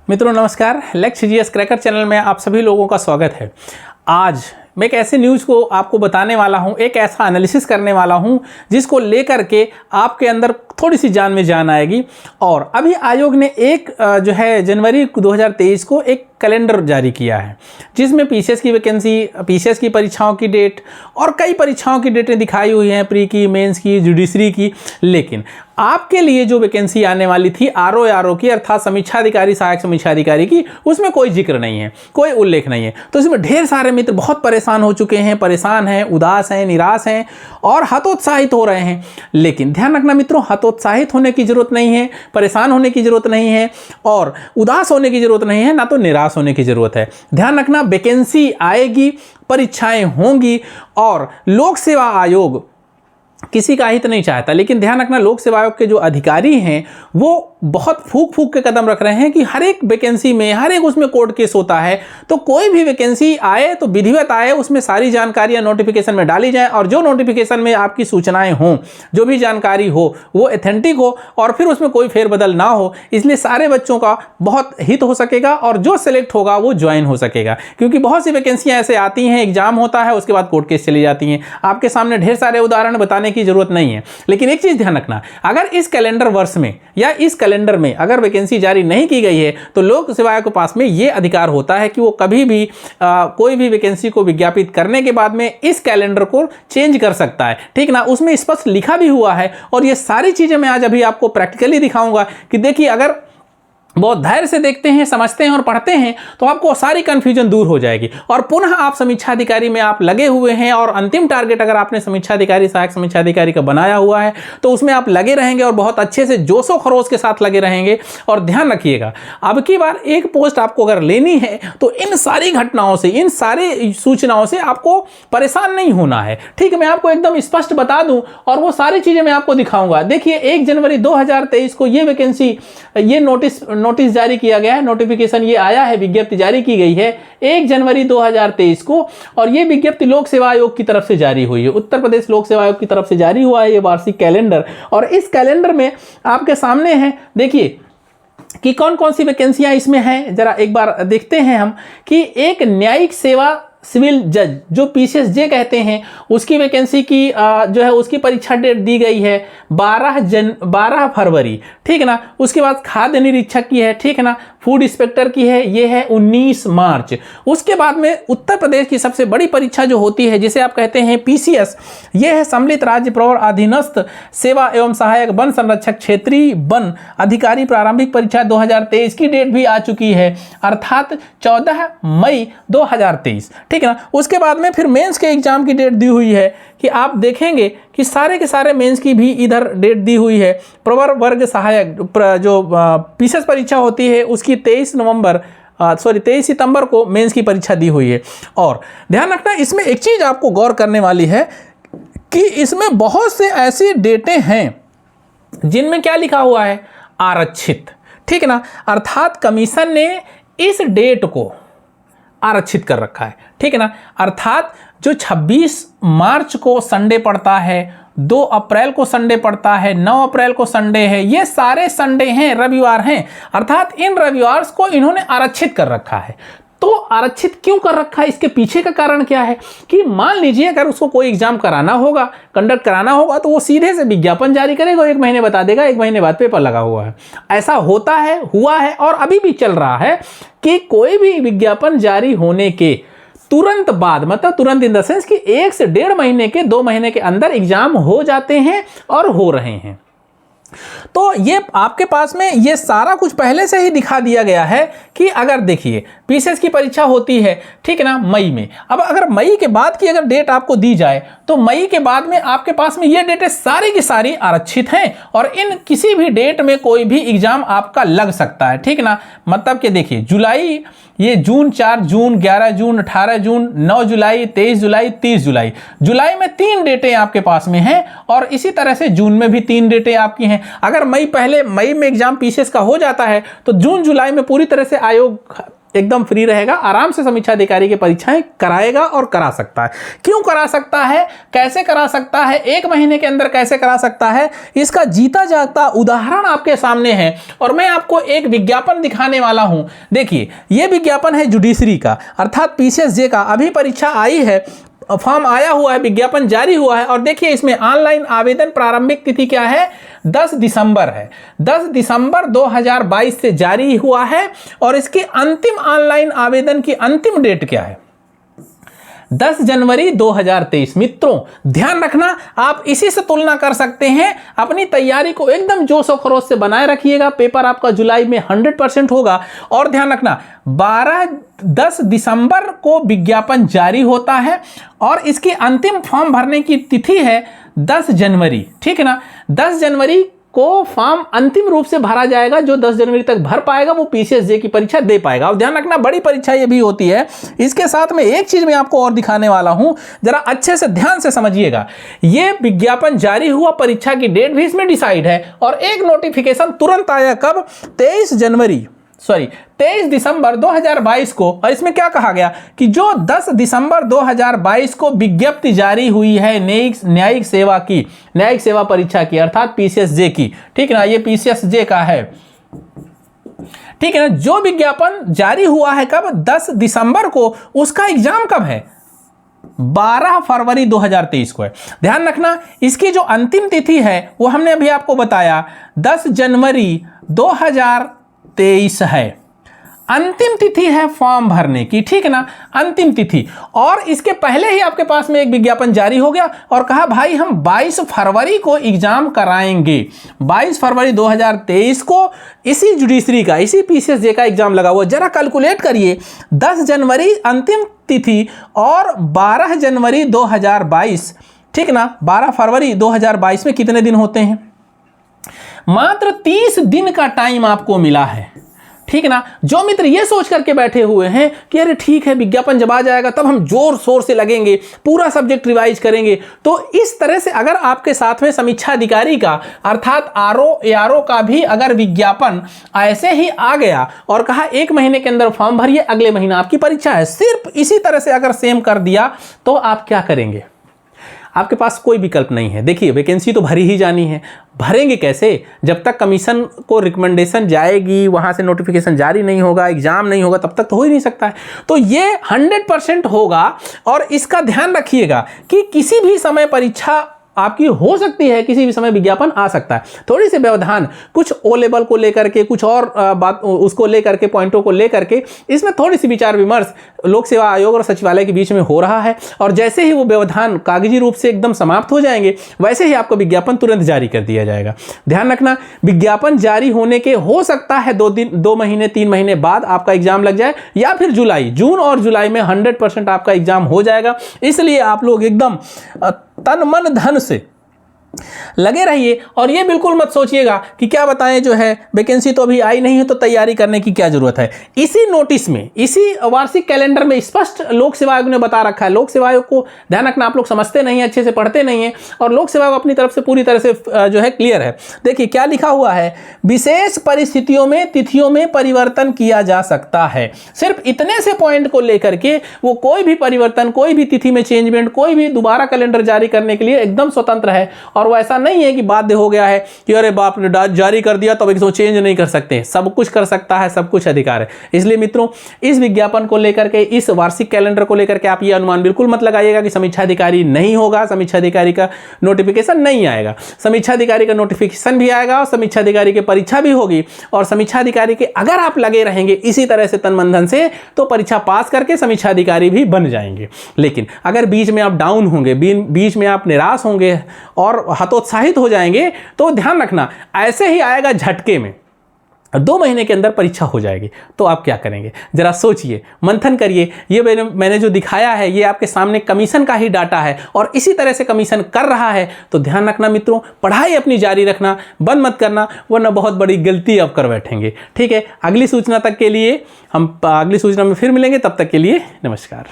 मित्रों नमस्कार। Lakes GS cracker channel में आप सभी लोगों का स्वागत है। आज मैं एक ऐसे न्यूज़ को आपको बताने वाला हूं, एक ऐसा एनालिसिस करने वाला हूं जिसको लेकर के आपके अंदर थोड़ी सी जान में जान आएगी। और अभी आयोग ने जनवरी 2023 को एक कैलेंडर जारी किया है जिसमें पीसीएस की वैकेंसी, पीसीएस की परीक्षाओं की डेट और कई परीक्षाओं की डेटें दिखाई हुई हैं, प्री की, मेंस की, जुडिशरी की। लेकिन आपके लिए जो वैकेंसी आने वाली थी आरओ की, अर्थात समीक्षा अधिकारी, सहायक समीक्षा अधिकारी की, उसमें कोई जिक्र नहीं है, कोई उल्लेख नहीं है। तो इसमें ढेर सारे मित्र बहुत परेशान हो चुके हैं, परेशान हैं, उदास हैं, निराश हैं और हतोत्साहित हो रहे हैं। लेकिन ध्यान रखना मित्रों, हतोत्साहित होने की जरूरत नहीं है, परेशान होने की जरूरत नहीं है और उदास होने की जरूरत नहीं है, ना तो निराश होने की जरूरत है। ध्यान रखना, वैकेंसी आएगी, परीक्षाएं होंगी और लोक सेवा आयोग किसी का हित नहीं चाहता। लेकिन ध्यान रखना, लोक सेवा आयोग के जो अधिकारी हैं वो बहुत फूक फूक के कदम रख रहे हैं कि हर एक वैकेंसी में, हर एक उसमें कोर्ट केस होता है। तो कोई भी वैकेंसी आए तो विधिवत आए, उसमें सारी जानकारियां नोटिफिकेशन में डाली जाए और जो नोटिफिकेशन में आपकी सूचनाएं हों, जो भी जानकारी हो वो ऑथेंटिक हो और फिर उसमें कोई फेरबदल ना हो। इसलिए सारे बच्चों का बहुत हित हो सकेगा और जो सिलेक्ट होगा वो ज्वाइन हो सकेगा। क्योंकि बहुत सी वैकेंसियां ऐसे आती हैं, एग्जाम होता है, उसके बाद कोर्ट केस चली जाती हैं। आपके सामने ढेर सारे उदाहरण बताने की जरूरत नहीं है। लेकिन एक चीज ध्यान रखना, अगर इस कैलेंडर वर्ष में या इस कैलेंडर में अगर वैकेंसी जारी नहीं की गई है तो लोक सेवा आयोग के पास में यह अधिकार होता है कि वो कभी भी कोई भी वैकेंसी को विज्ञापित करने के बाद में इस कैलेंडर को चेंज कर सकता है। ठीक ना, उसमें स्पष्ट लिखा भी हुआ है और ये सारी चीजें मैं आज अभी आपको प्रैक्टिकली दिखाऊंगा कि देखिए, अगर बहुत धैर्य से देखते हैं, समझते हैं और पढ़ते हैं तो आपको सारी कंफ्यूजन दूर हो जाएगी और पुनः आप समीक्षा अधिकारी में आप लगे हुए हैं और अंतिम टारगेट अगर आपने समीक्षा अधिकारी, सहायक समीक्षा अधिकारी का बनाया हुआ है तो उसमें आप लगे रहेंगे और बहुत अच्छे से जोशो खरोश के साथ लगे रहेंगे। और ध्यान रखिएगा, अब की बार एक पोस्ट आपको अगर लेनी है तो इन सारी घटनाओं से, इन सारी सूचनाओं से आपको परेशान नहीं होना है। ठीक है, मैं आपको एकदम स्पष्ट बता दूं और वो सारी चीजें मैं आपको दिखाऊंगा। देखिए, 1 जनवरी 2023 को ये वैकेंसी, ये नोटिस जारी किया गया है, नोटिफिकेशन ये आया है, विज्ञप्ति जारी की गई है 1 जनवरी 2023 को और ये विज्ञप्ति लोक सेवा आयोग की तरफ से जारी हुई है। उत्तर प्रदेश लोक सेवा आयोग की तरफ से जारी हुआ है ये वार्षिक कैलेंडर। और इस कैलेंडर में आपके सामने है, देखिए कि कौन कौन सी वैकेंसियां इसमें हैं। जरा एक बार देखते हैं हम कि एक न्यायिक सेवा सिविल जज, जो पीसीएस कहते हैं, उसकी वैकेंसी की उसकी परीक्षा डेट दी गई है 12 फरवरी। ठीक है ना। उसके बाद खाद्य निरीक्षक की है, ठीक है ना, फूड इंस्पेक्टर की है, ये है 19 मार्च। उसके बाद में उत्तर प्रदेश की सबसे बड़ी परीक्षा जो होती है, जिसे आप कहते हैं पीसीएस, ये है सम्मिलित राज्य प्रवर अधीनस्थ सेवा एवं सहायक वन संरक्षक क्षेत्रीय वन अधिकारी प्रारंभिक परीक्षा 2023 की डेट भी आ चुकी है, अर्थात 14 मई 2023। ठीक है ना। उसके बाद में फिर मेंस के एग्जाम की डेट दी हुई है कि आप देखेंगे कि सारे के सारे मेंस की भी इधर डेट दी हुई है। प्रवर वर्ग सहायक जो पीसीएस परीक्षा होती है उसकी 23 सितंबर को मेंस की परीक्षा दी हुई है। और ध्यान रखना, इसमें एक चीज आपको गौर करने वाली है कि इसमें बहुत से ऐसी डेटें हैं जिनमें क्या लिखा हुआ है, आरक्षित। ठीक है ना, अर्थात कमीशन ने इस डेट को आरक्षित कर रखा है। ठीक है ना, अर्थात जो 26 मार्च को संडे पड़ता है, 2 अप्रैल को संडे पड़ता है, 9 अप्रैल को संडे है, ये सारे संडे हैं, रविवार हैं। अर्थात इन रविवार को इन्होंने आरक्षित कर रखा है। तो आरक्षित क्यों कर रखा है, इसके पीछे का कारण क्या है कि मान लीजिए अगर उसको कोई एग्जाम कराना होगा, कंडक्ट कराना होगा, तो वो सीधे से विज्ञापन जारी करेगा, 1 महीने बता देगा 1 महीने बाद पेपर लगा हुआ है। ऐसा होता है, हुआ है और अभी भी चल रहा है कि कोई भी विज्ञापन जारी होने के तुरंत बाद, मतलब तुरंत इन द सेंस कि 1 से 1.5 महीने के, 2 महीने के अंदर एग्जाम हो जाते हैं और हो रहे हैं। तो ये आपके पास में ये सारा कुछ पहले से ही दिखा दिया गया है कि अगर देखिए पीसीएस की परीक्षा होती है, ठीक है ना, मई में। अब अगर मई के बाद की अगर डेट आपको दी जाए तो मई के बाद में आपके पास में ये डेटें सारी की सारी आरक्षित हैं और इन किसी भी डेट में कोई भी एग्जाम आपका लग सकता है। ठीक है ना, मतलब कि देखिए जुलाई, ये जून, 4 जून, 11 जून, 18 जून, 9 जुलाई, 23 जुलाई, 30 जुलाई। जुलाई में 3 डेटें आपके पास में हैं और इसी तरह से जून में भी 3 डेटें आपकी हैं। अगर मई में एग्जाम पीसीएस का हो जाता है तो जून जुलाई में पूरी तरह से आयोग एकदम फ्री रहेगा, आराम से समीक्षा अधिकारी की परीक्षाएं कराएगा और करा सकता है। क्यों करा सकता है, कैसे करा सकता है, 1 महीने के अंदर कैसे करा सकता है, इसका जीता जागता उदाहरण आपके सामने है। और मैं आपको एक विज्ञापन दिखाने वाला हूं। देखिए, यह विज्ञापन है जुडिशरी का, अर्थात पीसीएसजे का। अभी परीक्षा आई है, फॉर्म आया हुआ है, विज्ञापन जारी हुआ है। और देखिए, इसमें ऑनलाइन आवेदन प्रारंभिक तिथि क्या है, 10 दिसंबर है। 10 दिसंबर 2022 से जारी हुआ है। और इसकी अंतिम ऑनलाइन आवेदन की अंतिम डेट क्या है, 10 जनवरी 2023। मित्रों ध्यान रखना, आप इसी से तुलना कर सकते हैं। अपनी तैयारी को एकदम जोश और खरोश से बनाए रखिएगा। पेपर आपका जुलाई में 100% होगा। और ध्यान रखना, 10 दिसंबर को विज्ञापन जारी होता है और इसकी अंतिम फॉर्म भरने की तिथि है 10 जनवरी। ठीक है ना, 10 जनवरी को फॉर्म अंतिम रूप से भरा जाएगा। जो 10 जनवरी तक भर पाएगा वो पीसीएसजे की परीक्षा दे पाएगा। और ध्यान रखना, बड़ी परीक्षा ये भी होती है। इसके साथ में एक चीज मैं आपको और दिखाने वाला हूं, जरा अच्छे से ध्यान से समझिएगा। ये विज्ञापन जारी हुआ, परीक्षा की डेट भी इसमें डिसाइड है। और एक नोटिफिकेशन तुरंत आया, कब, 23 दिसंबर 2022 को। और इसमें क्या कहा गया कि जो 10 दिसंबर 2022 को विज्ञप्ति जारी हुई है न्यायिक सेवा परीक्षा की, अर्थात पीसीएसजे की। ठीक है ना, ये पीसीएसजे का है। ठीक है ना, जो विज्ञापन जारी हुआ है कब, 10 दिसंबर को, उसका एग्जाम कब है, 12 फरवरी 2023 को है। ध्यान रखना, इसकी जो अंतिम तिथि है वो हमने अभी आपको बताया 10 जनवरी 2023 है। अंतिम तिथि है फॉर्म भरने की। ठीक है ना, अंतिम तिथि। और इसके पहले ही आपके पास में एक विज्ञापन जारी हो गया और कहा भाई हम 22 फरवरी को एग्जाम कराएंगे। 22 फरवरी 2023 को इसी जुडिशरी का, इसी पीसीएसजे का एग्जाम लगा हुआ। जरा कैलकुलेट करिए, 10 जनवरी अंतिम तिथि और 12 जनवरी 2022। ठीक ना, 12 फरवरी 2022 में कितने दिन होते हैं, मात्र 30 दिन का टाइम आपको मिला है। ठीक है ना, जो मित्र ये सोच करके बैठे हुए हैं कि अरे ठीक है विज्ञापन जब आ जाएगा तब हम जोर शोर से लगेंगे, पूरा सब्जेक्ट रिवाइज करेंगे, तो इस तरह से अगर आपके साथ में समीक्षा अधिकारी का अर्थात आरओ का भी अगर विज्ञापन ऐसे ही आ गया और कहा 1 महीने के अंदर फॉर्म भरिए, अगले महीना आपकी परीक्षा है, सिर्फ इसी तरह से अगर सेम कर दिया तो आप क्या करेंगे, आपके पास कोई विकल्प नहीं है। देखिए, वैकेंसी तो भरी ही जानी है, भरेंगे कैसे, जब तक कमीशन को रिकमेंडेशन जाएगी, वहाँ से नोटिफिकेशन जारी नहीं होगा, एग्जाम नहीं होगा, तब तक तो हो ही नहीं सकता है। तो ये 100% होगा। और इसका ध्यान रखिएगा कि किसी भी समय परीक्षा आपकी हो सकती है, किसी भी समय विज्ञापन आ सकता है। थोड़ी सी व्यवधान, कुछ ओ लेवल को लेकर के, कुछ और बात उसको लेकर के, पॉइंटों को लेकर के, इसमें थोड़ी सी विचार विमर्श लोक सेवा आयोग और सचिवालय के बीच में हो रहा है। और जैसे ही वो व्यवधान कागजी रूप से एकदम समाप्त हो जाएंगे, वैसे ही आपको विज्ञापन तुरंत जारी कर दिया जाएगा। ध्यान रखना, विज्ञापन जारी होने के हो सकता है 2 महीने 3 महीने बाद आपका एग्जाम लग जाए, या फिर जून और जुलाई में 100% आपका एग्जाम हो जाएगा। इसलिए आप लोग एकदम तन मन धन से लगे रहिए। और ये बिल्कुल मत सोचिएगा कि क्या बताएं, जो है वैकेंसी तो अभी आई नहीं है तो तैयारी करने की क्या जरूरत है। इसी नोटिस में, इसी वार्षिक कैलेंडर में स्पष्ट लोक सेवा आयोग ने बता रखा है। लोक सेवा आयोग को ध्यान रखना, आप लोग समझते नहीं है, अच्छे से पढ़ते नहीं है, और लोक सेवा आयोग अपनी तरफ से पूरी तरह से जो है क्लियर है। देखिए क्या लिखा हुआ है, विशेष परिस्थितियों में तिथियों में परिवर्तन किया जा सकता है। सिर्फ इतने से पॉइंट को लेकर के वो कोई भी परिवर्तन, कोई भी तिथि में चेंजमेंट, कोई भी दोबारा कैलेंडर जारी करने के लिए एकदम स्वतंत्र है। और वो ऐसा नहीं है कि बाध्य हो गया है कि अरे बाप ने जारी कर दिया तो अब इसको चेंज नहीं कर सकते। सब कुछ कर सकता है, सब कुछ अधिकार है। इसलिए मित्रों, इस विज्ञापन को लेकर के, इस वार्षिक कैलेंडर को लेकर के आप ये अनुमान बिल्कुल मत लगाइएगा कि समीक्षा अधिकारी नहीं होगा, समीक्षा अधिकारी का नोटिफिकेशन नहीं आएगा। समीक्षा अधिकारी का नोटिफिकेशन भी आएगा और समीक्षा अधिकारी की परीक्षा भी होगी। और समीक्षा अधिकारी के अगर आप लगे रहेंगे इसी तरह से तन मन धन से, तो परीक्षा पास करके समीक्षा अधिकारी भी बन जाएंगे। लेकिन अगर बीच में आप डाउन होंगे, बीच में आप निराश होंगे और हतोत्साहित हो जाएंगे, तो ध्यान रखना ऐसे ही आएगा झटके में, 2 महीने के अंदर परीक्षा हो जाएगी। तो आप क्या करेंगे, जरा सोचिए, मंथन करिए। ये मैंने जो दिखाया है ये आपके सामने कमीशन का ही डाटा है और इसी तरह से कमीशन कर रहा है। तो ध्यान रखना मित्रों, पढ़ाई अपनी जारी रखना, बंद मत करना, वरना बहुत बड़ी गलती आप कर बैठेंगे। ठीक है, अगली सूचना तक के लिए हम अगली सूचना में फिर मिलेंगे। तब तक के लिए नमस्कार।